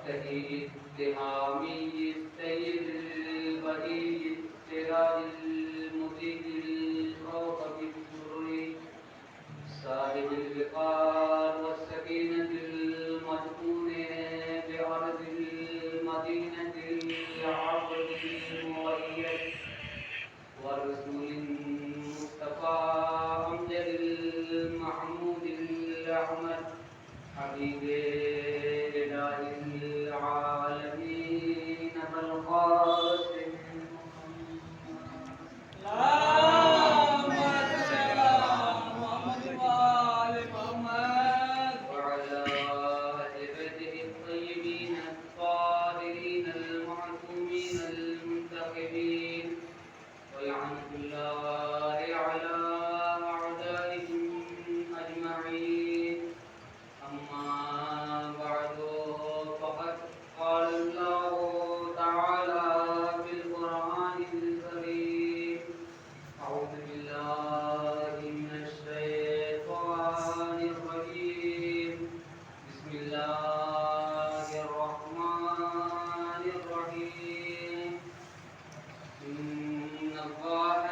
الشهيد التهامي السيد البهي السراج المدين الكوكب الدري صاحب الوقار والسكينة المدفون بأرض المدينة العبد المؤيد والرسول المصطفى أمجد المحمود الأحمد حبيب إله العالمين بالقاسم اللهم صل على محمد وآل محمد وعلى آل بيته الطيبين الطاهرين المعصومين المنتخبين ولعنة الله على أعدائهم أجمعين أما بعد فقد قال الله تعالى في القرآن الكريم أعوذ بالله من الشيطان الرجيم بسم الله الرحمن الرحيم إن الله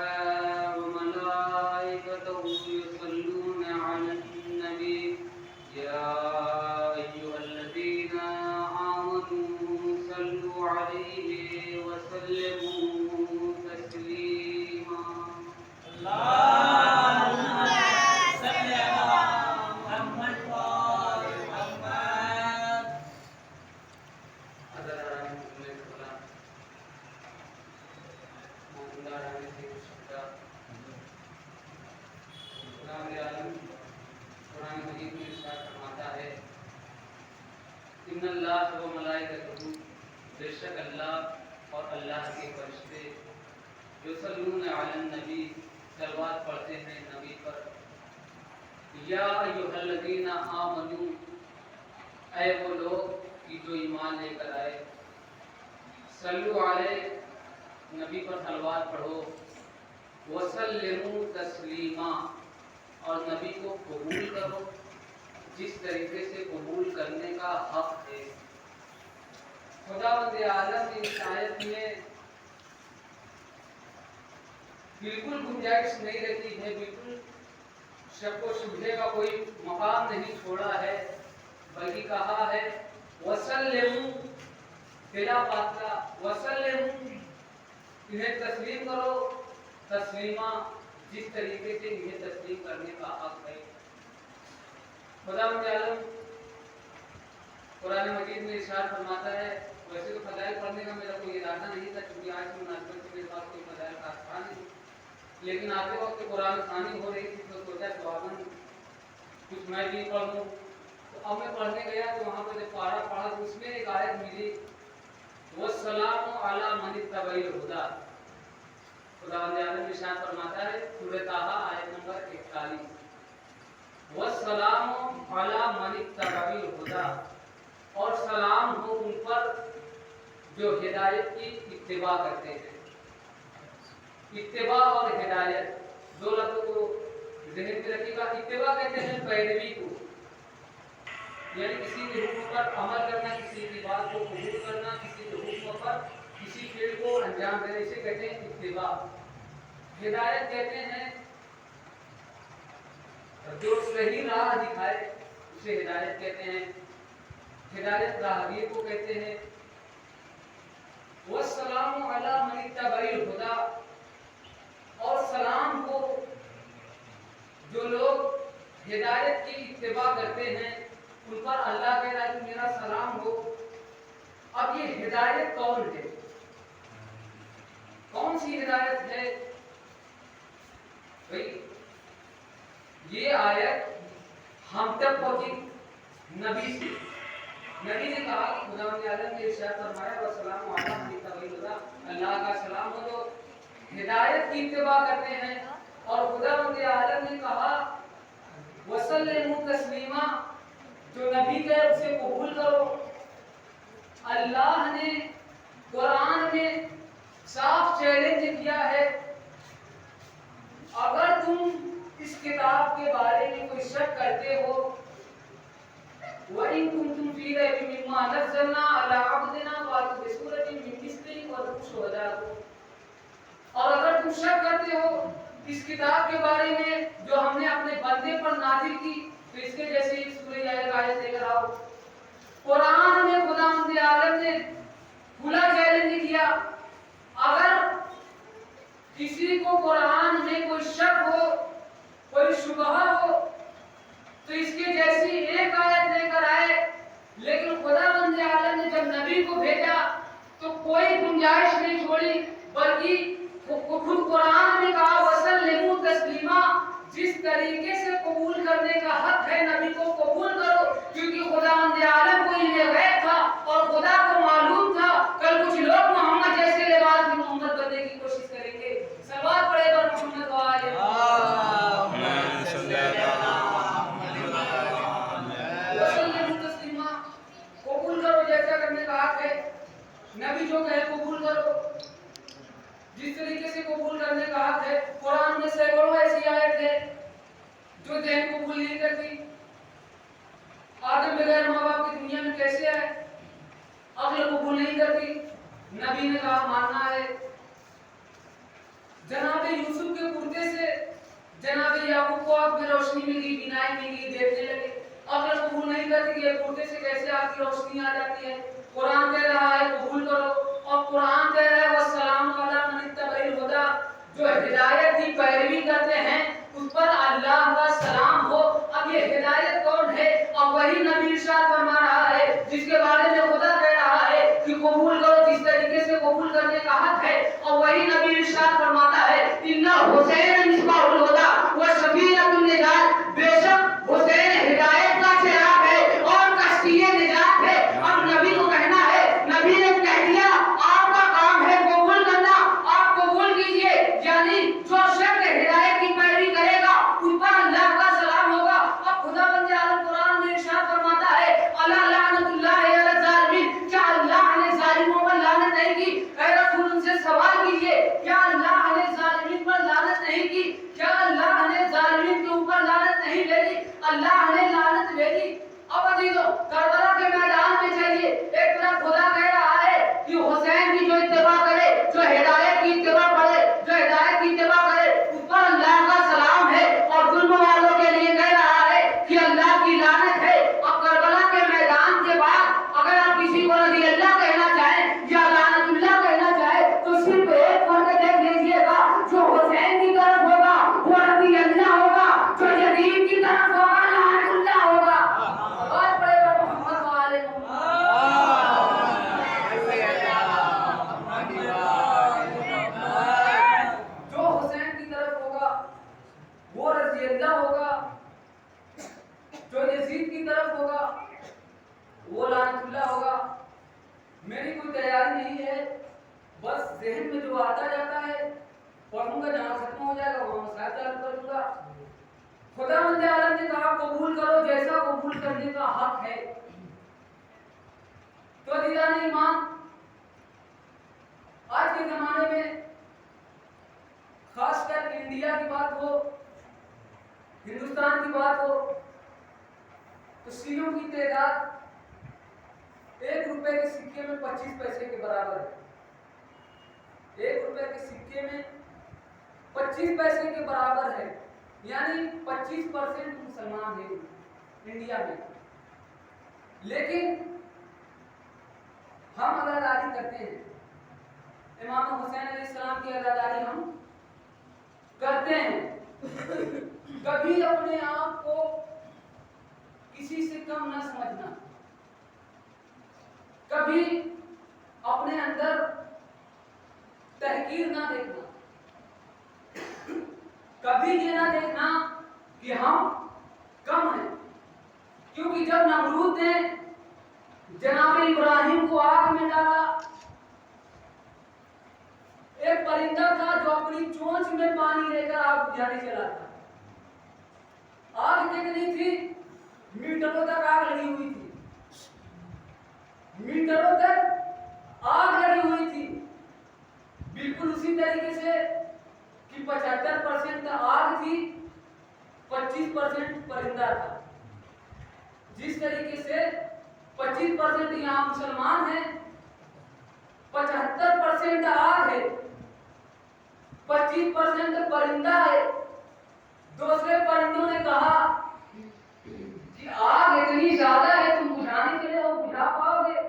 وملائكته يصلون على النبي يا أيها الذين آمنوا صلوا عليه وسلموا تسليما اللهم صل على محمد وآل محمد قرآن مجید میں ارشاد فرماتا ہے ان اللہ و ملائکتہ بے شک اللہ اور اللہ کے فرشتے یصلون علی النبی صلوات پڑھتے ہیں نبی پر یا ایھا الذین آمنوا اے وہ لوگ کہ جو ایمان لے کر آئے صلو علیہ نبی پر صلوات پڑھو وسلموا تسلیما اور نبی کو قبول کرو جس طریقے سے قبول کرنے کا حق ہے خداوند عالم نے اس آیت میں بالکل گنجائش نہیں رکھی ہے، بالکل شک و شبہے کا کوئی مقام نہیں چھوڑا ہے، بلکہ کہا ہے وسلموا بلا فاصلہ وسلموا انہیں تسلیم کرو تسلیمہ جس طریقے سے انہیں تسلیم کرنے کا حق ہے۔ خداوند عالم قرآن مجید میں ارشاد فرماتا ہے، ویسے تو فضائل پڑھنے کا میرا کوئی ارادہ نہیں تھا کیونکہ آج کی مناسبت سے میرے پاس کوئی فضائل کا تھا نہیں، لیکن آتے وقت قرآن خوانی ہو رہی تھی تو سوچا سوابن کچھ میں بھی پڑھوں، تو اب میں پڑھنے گیا تو وہاں پہ جب پارہ پڑھا تو اس میں ایک آیت ملی وَالسَّلَامُ عَلَىٰ مَنِ اتَّبَعَ الْهُدَىٰ۔ خداوند عالم ارشاد فرماتا ہے سورہ طٰہٰ آیت نمبر 41 وَالسَّلَامُ عَلَىٰ مَنِ اتَّبَعَ الْهُدَىٰ، اور سلام ہو ان پر جو ہدایت کی اتباع کرتے ہیں۔ اتباع اور ہدایت دو لفظوں کو ذہن میں رکھیے گا۔ اتباع کہتے ہیں پیروی کو، یعنی کسی کے حکم پر عمل کرنا، کسی کی بات کو قبول کرنا، کسی کے حکم پر کسی فعل کو انجام دینے، اسے کہتے ہیں اتباع۔ ہدایت کہتے ہیں جو صحیح راہ دکھائے اسے ہدایت کہتے ہیں، ہدایت راہبیر کو کہتے ہیں۔ والسلام علی من اتبع الہدیٰ، اور سلام ہو جو لوگ ہدایت کی اتباع کرتے ہیں ان پر اللہ کہہ رہا ہے کہ میرا سلام ہو۔ اب یہ ہدایت کون ہے؟ کون سی ہدایت ہے؟ بھئی یہ آیت ہم تک پہنچی نبی سے۔ نبی نے کہا کہ خداوند عالم نے ارشاد فرمایا وَالسَّلَامُ عَلَىٰ مَنِ اتَّبَعَ الْهُدَىٰ، اللہ کا سلام ہو جو ہدایت کی اتباع کرتے ہیں، اور خداوند عالم نے کہا وَسَلِّمُوا تَسْلِيمًا، جو نبی کہے اسے قبول کرو۔ اللہ نے قرآن میں صاف چیلنج کیا ہے، اگر تم اس کتاب کے بارے میں کوئی شک کرتے ہو وَإِن كُنتُمْ فِي رَيْبٍ مِّمَّا نَزَّلْنَا عَلَىٰ عَبْدِنَا فَأْتُوا بِسُورَةٍ مِّن مِّثْلِهِ وَادْعُوا شُهَدَاءَكُمْ۔ اور اگر تم شک کرتے ہو اس کتاب کے بارے میں جو ہم نے اپنے بندے پر نازل کی تو اس کے جیسی ایک سورہ یا ایک آیت لے کر آؤ۔ قرآن میں خداوند عالم نے کھلا چیلنج کیا، اگر کسی کو قرآن میں کوئی شک ہو، کوئی شبہ ہو تو اس کے جیسی ایک آیت لے کر آئے۔ لیکن خداوند عالم نے جب نبی کو بھیجا تو کوئی گنجائش نہیں چھوڑی، بلکہ خود قرآن میں کہا وسلموا تسلیما، جس طریقے سے قبول کرنے کا حق ہے نبی کو قبول کرو، کیونکہ خداوند عالم کو علم غیب تھا اور خدا کو معلوم تھا کل کچھ لوگ محمد جیسے لباس میں محمد بننے کی کوشش کریں گے۔ صلوات پڑھے پر محمد وآلہ وسلموا تسلیما، قبول کرو جیسا کرنے کا حق ہے، نبی جو کہے قبول کرو جس طریقے سے قبول کرنے کا حق ہے۔ قرآن میں سینکڑوں ایسی آیت ہے جو ذہن قبول نہیں کرتی۔ آدم بغیر ماں باپ کی دنیا میں کیسے آئے؟ عقل قبول نہیں کرتی، نبی نے کہا ماننا ہے۔ جناب یوسف کے کرتے سے جناب یعقوب کو آگ میں روشنی ملی، بینائی ملی، دیکھنے لگے، عقل قبول نہیں کرتی کہ کرتے سے کیسے آگ کی روشنی آ جاتی ہے۔ قرآن کہہ رہا ہے قبول کرو، اور قرآن کہہ رہا ہے والسلام علی من اتبع الہدی، جو ہدایت کی پیروی کرتے ہیں اس پر اللہ کا سلام ہو۔ اب یہ ہدایت کون ہے؟ اب وہی نبی ارشاد فرما رہا ہے جس کے بارے میں خدا کہہ رہا ہے کہ قبول کرو جس طریقے سے قبول کرنے کا حق ہے، اور وہی نبی ارشاد فرماتا ہے ان حسین مصباح الہدی و سفینۃ النجات، بے شک حسین ہدایت کا چراغ ہے اور کشتی نجات ہے۔ اب نبی کو کہنا ہے، نبی نے کہہ دیا آپ کا کام ہے قبول کرنا، آپ قبول کیجئے، یعنی جو شخص ہدایت کی پیروی کرے گا اس پر اللہ کا سلام ہوگا۔ اب خداوند عالم قرآن میں ارشاد فرماتا ہے الا لعنت اللہ علی الظالمین، کیا اللہ نے ظالموں پر لعنت نہیں کی؟ اے رسول ان سے سوال کیجئے کیا اللہ نے ظالمین پر لعنت نہیں کی؟ کیا اللہ نے ظالمین کے اوپر لعنت نہیں بھیجی؟ اللہ نے لعنت بھیجی۔ اب عزیزو کربلا کے میدان میں چلیے، ایک طرف خدا کہہ رہا ہے کہ حسین کی جو اتباع کرے، جو ہدایت کی اتباع کرے، جو ہدایت کی اتباع کرے اس پر اللہ کا سلام ہے، اور ظلم والوں کے لیے کہہ رہا ہے کہ اللہ کی لعنت ہے۔ اب کربلا کے میدان کے بعد اگر آپ کسی کو رضی اللہ کہنا چاہیں یا لعنت اللہ کہنا چاہیں تو صرف ایک فرق دیکھ لیجیے گا، جو حسین کی طرف ہوگا وہ رضی اللہ ہوگا، جو یزید کی طرف ہوگا لعنت اللہ ہوگا۔ بات پڑے گا محمد وآلہ جو حسین کی طرف ہوگا وہ رضی اللہ ہوگا، جو یزید کی طرف ہوگا وہ لعنت اللہ ہوگا۔ میری کوئی تیاری نہیں ہے، بس ذہن میں جو آتا جاتا ہے پڑھوں گا، جہاں ختم ہو جائے گا وہاں مسائل چالو کر دوں گا۔ خداوند عالم نے کہا قبول کرو جیسا قبول کرنے کا حق ہے۔ تو عزیزان ایمان، آج کے زمانے میں خاص کر انڈیا کی بات ہو، ہندوستان کی بات ہو تو شیعوں کی تعداد 1 روپے کے سکے میں 25 پیسے کے برابر ہے۔ 1 روپے کے سکے میں 25 پیسے کے برابر ہے، یعنی 25% مسلمان ہیں انڈیا میں۔ لیکن ہم عزاداری کرتے ہیں، امام حسین علیہ السلام کی عزاداری ہم کرتے ہیں۔ کبھی اپنے آپ کو کسی سے کم نہ سمجھنا، کبھی اپنے اندر تحقیر نہ دیکھنا، کبھی یہ نہ دیکھنا کہ ہم کم ہیں، کیونکہ جب نمرود نے جناب ابراہیم کو آگ میں ڈالا، ایک پرندہ تھا جو اپنی چونچ میں پانی لے کر آگ بجھانے چلا تھا۔ آگ کتنی تھی؟ میٹروں تک آگ لگی ہوئی تھی، میٹروں تک آگ لگی ہوئی تھی، بالکل اسی طریقے سے کہ 75% آگ تھی، 25% پرندہ تھا۔ जिस तरीके से 25% यहाँ मुसलमान हैं, 75% आग है, 25% परिंदा है। दूसरे परिंदों ने कहा कि आग इतनी ज्यादा है, तुम बुझाने के लिए वो बुझा पाओगे?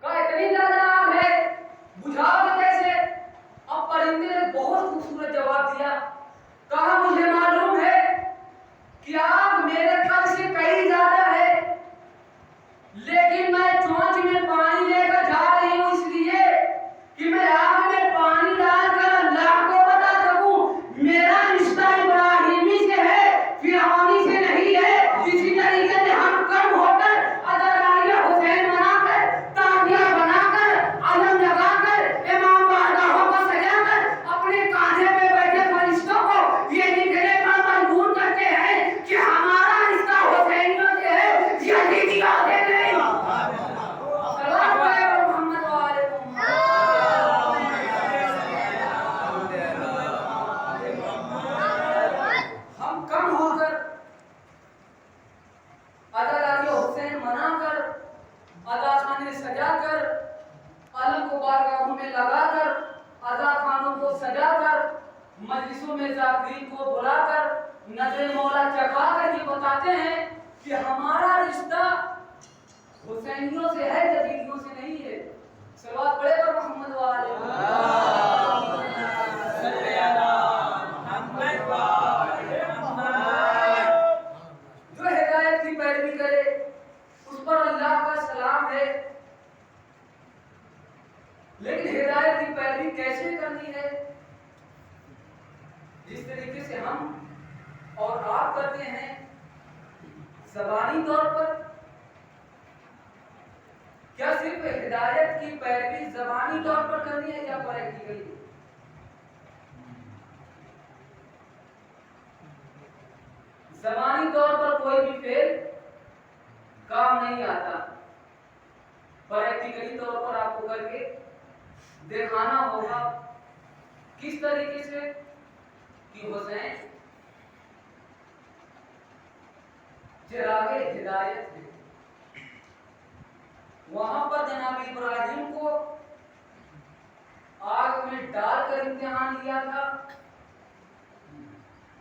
कहा इतनी ज्यादा आग है, बुझाओगे कैसे? अब परिंदे ने बहुत खूबसूरत जवाब दिया, कहा मुझे मालूम है कि आग मेरे कद से कहीं ज्यादा है, लेकिन मैं चोंच में पानी लेकर जा रही हूँ इसलिए कि मैं आग में पानी डालकर अल्लाह को बता सकूं मेरा रिश्ता इब्राहिमी से है, फिरौनी से नहीं है। इसी तरीके से हम कम होकर अज़राइल हुसैन बनाकर, ताबिया बनाकर, आलम लगाकर, इमाम बारगाहों को सजाकर, अपने कांधे पे बैठे फरिश्तों को ये दिखने पर मजबूर करते हैं कि हमारा रिश्ता हुसैनियों से है, यजीदियों से नहीं। सजाकर, आलम को बारगाहों में लगाकर, अज़ा खानों को सजाकर, मजलिसों में ज़ाकिरीन को बुलाकर, नजर मौला चखाकर ये बताते हैं कि हमारा रिश्ता हुसैनियों से है, यजीदियों से नहीं है। सलवात पढ़े पर मोहम्मद वाले जो हिदायत की पैरवी करे उस पर अल्लाह का सलाम है। लेकिन हिदायत की पैरवी कैसे करनी है? जिस तरीके से हम और आप करते हैं ज़बानी तौर पर, क्या सिर्फ हिदायत की पैरवी ज़बानी तौर पर करनी है या प्रैक्टिकली? ज़बानी तौर पर कोई भी फेल काम नहीं आता, प्रैक्टिकली तौर पर आपको करके दिखाना होगा। किस तरीके से कि हुसैन चिरागे हिदायत थे। वहां पर जनाब इब्राहिम को आग में डालकर इम्तिहान लिया था,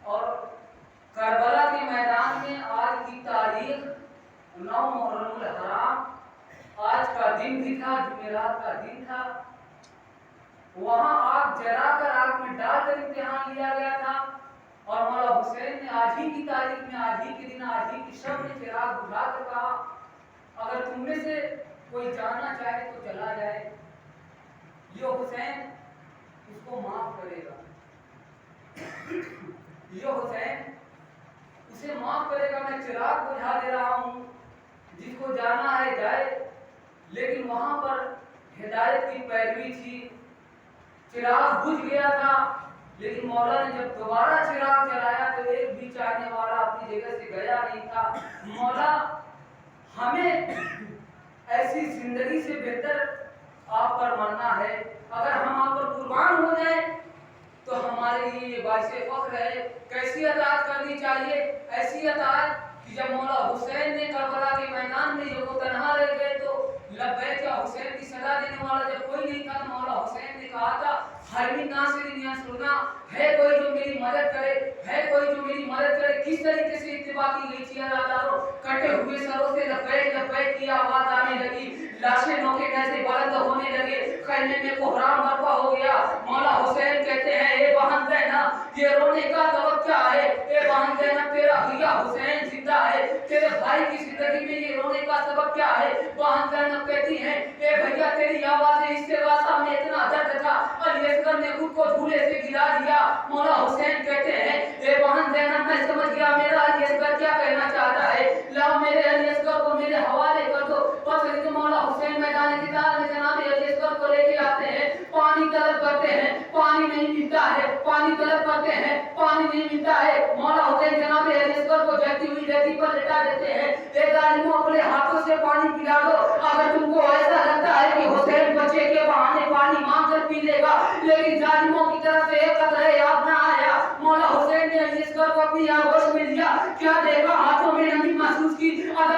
और करबला के मैदान में आज की तारीख 9 मुहर्रमुल हराम आज का दिन भी था, जुमेरात का दिन था। वहां आग जलाकर, आग में डालकर इम्तिहान लिया गया था, और मौला हुसैन ने आज ही की तारीख में, आज ही के दिन, आज ही की शब में चिराग बुझाकर कहा, अगर तुम में से कोई जाना चाहे तो चला जाए, ये हुसैन उसको माफ करेगा, ये हुसैन उसे माफ करेगा। मैं चिराग बुझा दे रहा हूँ, जिसको जाना है जाए। लेकिन वहां पर हिदायत की पैरवी थी, चिराग बुझ गया था, लेकिन मौला ने जब दोबारा चिराग जलाया तो एक भी चाहने वाला अपनी जगह से गया नहीं था। मौला हमें ऐसी जिंदगी से बेहतर आप पर मरना है, अगर हम आप पर कुर्बान हो जाए तो हमारे लिए ये बाइसे फख्र है। कैसी अताअत करनी चाहिए? ऐसी अताअत कि जब मौला हुसैन ने करबला के मैदान में जब वो तन्हा रह गए तो लब्बैक या हुसैन की सदा देने वाला जब कोई नहीं था, तो मौला हुसैन ने कहा था, हर मिन नासिरिन यंसुरना, है कोई जो मेरी मदद करे, है कोई जो मेरी मदद करे। किस तरीके से इत्तिबा की गई थी अदादारों, कटे हुए सरों से लब्बैक लब्बैक की आवाज आने लगी, लाशें नौके कैसे बुलंद होने लगे, खैमे में कोहराम बर्पा हो गया। मौला हुसैन कहते हैं, ए बहन ज़ैनब, ये रोने का सबब क्या है? ए बहन ज़ैनब, तेरा भैया हुसैन जिंदा है, तेरे भाई की जिंदगी में ये रोने का सबब क्या है? बहन ज़ैनब कहती हैं, ए भैया तेरी आवाज़ इससे वासा में इतना दर्द था, अली असगर ने खुद को झूले से गिरा दिया। मौला हुसैन कहते हैं, ए बहन ज़ैनब, मैं समझ गया मेरा अली असगर क्या कहना चाहता है, लाओ मेरे अली असगर को मेरे हवाले कर दो। बस मौला हुसैन मैदान किताब में जनाब अली असगर को लेके आते हैं, पानी तलब करते हैं, पानी नहीं मिलता है, पानी तलब करते हैं, पानी नहीं मिलता है। मौला हुसैन जनाब अली असगर को जलती हुई रेती पर लेटा देते हैं, ए जालिमों, अपने हाथों से पानी पिला दो। अगर तुमको ऐसा लगता है कि हुसैन बच्चे के बहाने पानी मांग कर पी लेगा, लेकिन जालिमों की तरफ से एक कतरा याद ना आया। मौला हुसैन ने अली असगर को अपनी आगोश में लिया, क्या देखा? हाथों में नमी महसूस की। अगर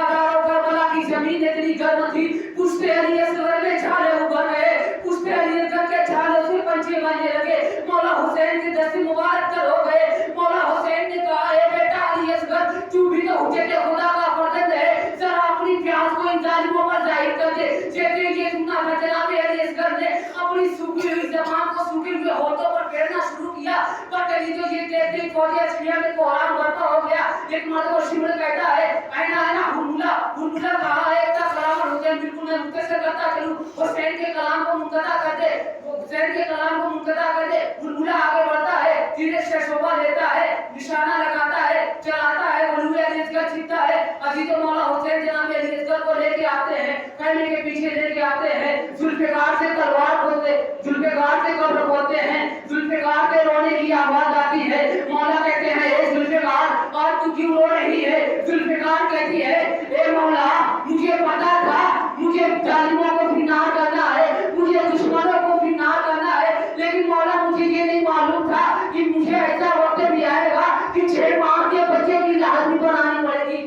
जमीन इतनी गर्म थी, पुष्पे अली असगर में छाले उभर गए, पुष्पे अली असगर के छालों से पंछी बनने लगे। मौला हुसैन के दस्ते मुबारक तर हो गए। मौला हुसैन ने कहा, ए बेटा अली असगर, तू भी तो हुज्जत खुदा का फर्जंद है, जरा अपनी प्यास को इन जालिमों पर जाहिर कर दे। जैसे ये सुनना था, जनाब अली असगर ने अपनी सूखी हुई ज़बान को सूखे हुए होठों पर फेरना शुरू किया। पर अली तो ये देखते ही फौजी अस्मिया में कोहराम बरपा हो गया। एक मर्द को शिमर कहता है, ऐना ऐना हुनमुला, हुनमुला कहा है का कलाम हुसैन बिल्कुल मैं मुख्तसर करता चलूं, हुसैन के कलाम को मुनक़ता कर दे, हुसैन के कलाम को मुनक़ता कर दे। हुनमुला आगे बढ़ता है, तीर से शोभा लेता है, निशाना लगाता है, चलाता है, वलुए अली असगर छिपता है। अजीज मौला हुसैन जनाब अली असगर को लेके आते हैं, कहने के पीछे लेके आते हैं, जुल्फ़िकार से तलवार खोलते, जुल्फ़िकार से कब्र खोलते हैं, जुल्फ़िकार के रोने की आवाज आती है। मौला कहते हैं, ए जुल्फ़िकार, आज तू क्यों रो रही है? जुल्फ़िकार कहती है, ए मौला, मुझे पता था मुझे जालिमों को फिनार करना है, मुझे दुश्मनों को फिनार करना है, लेकिन मौला मुझे ये नहीं मालूम था कि मुझे ऐसा वक्त भी आएगा कि 6 माह के बच्चे की लाश भी बनानी पड़ेगी।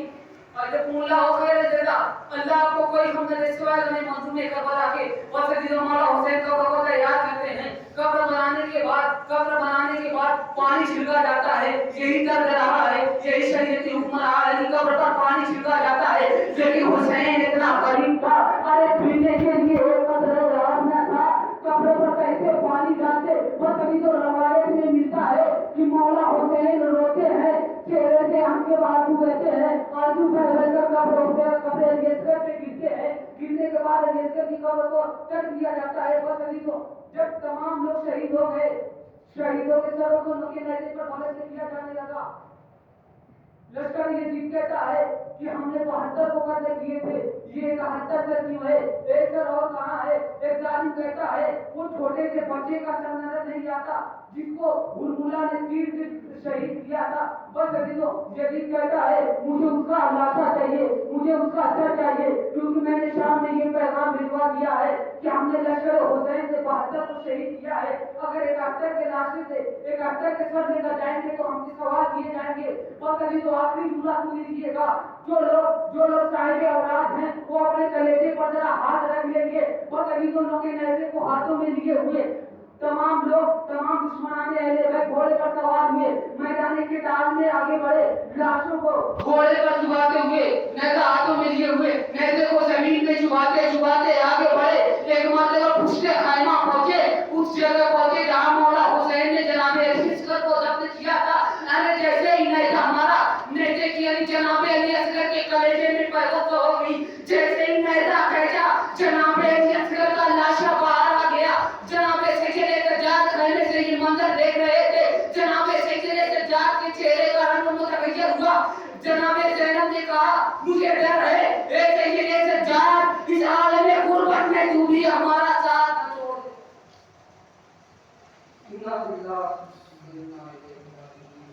अल्लाह आपको कोई हमने रिश्तेदार में मंजूर में करबला के वसदी मौला हुसैन कब्र को तैयार करते हैं। कब्र बनाने के बाद पानी छिड़का जाता है। यही दर्द रहा है, यही शरीयत हुक्म रहा है कि कब्र पर पानी छिड़का जाता है। लेकिन हुसैन इतना गरीब था, अरे पीने के लिए एक कतरा आग न था, कब्र पर कैसे पानी डालते? बस अभी तो रवायत में मिलता है कि मौला हुसैन रोते हैं, चेहरे से आंखें आंसू बहते हैं, आंसू बह कर कब्र अलीअसगर पे गिरते हैं। गिरने के बाद अलीअसगर की कब्र को कर दिया जाता है। बस अभी तो जब तमाम लोग शहीद हो गए, शहीदों के सरों को नके नैज़े पर फलक से किया जाने लगा। लश्कर ये जीत कहता है कि हमने 72 को कत्ल किए थे, ये 71 से क्यों है? एक सर और कहाँ है? एक जालिम कहता है, वो छोटे से बच्चे का सर नजर नहीं आता जिसको हुनमुला ने तीर से शहीद किया था। बस अभी तो यजीद कहता है, मुझे उसका लाशा चाहिए, मुझे उसका सर चाहिए, क्योंकि मैंने शाम में ये पैगाम भिजवा दिया है कि हमने लश्कर हुसैन से 72 को शहीद किया है। अगर 71 के लाशे से 71 के सर लेकर जाएंगे तो हमसे सवाल किए जाएंगे। बस अभी तो आखिरी जुमला सुन लीजिएगा, जो लोग साहिब औलाद हैं वो अपने कलेजे पर जरा हाथ रख लेंगे। बस अभी तो लोग नैज़े को हाथों में लिए हुए तमाम दुश्मनाने अहले बैत घोड़े पर सवार हुए, मैदान के ताल में आगे बढ़े, लाशों को घोड़े पर चुभाते हुए, नेज़ा हाथों में लिए हुए, नेज़े को जमीन में चुभाते आगे बढ़े। एक मरतबा पुश्ते खाइमा पहुंचे, उस जगह पहुंचे जहां मौला हुसैन ने जनाब अली असगर को दफन किया था। अरे जैसे ही नेज़ा हमारा नेज़े की अली जनाब अली असगर के कलेजे में पैवस्त हो गई। जैसे ही नेज़ा खींचा, जनाब अली असगर का लाशा बाहर आ गया। जनाब खैमे से ये मंजर देख रहे थे, जनाब सज्जाद के चेहरे का रंग मुतगय्यर हुआ। जनाब ज़ैनब ने कहा, मुझे डर है, ए सैयद सज्जाद, इस आलमे गुर्बत में तू भी हमारा साथ न छोड़ दे। इन्ना बिल्लाह इन्ना इलैहि राजिऊन।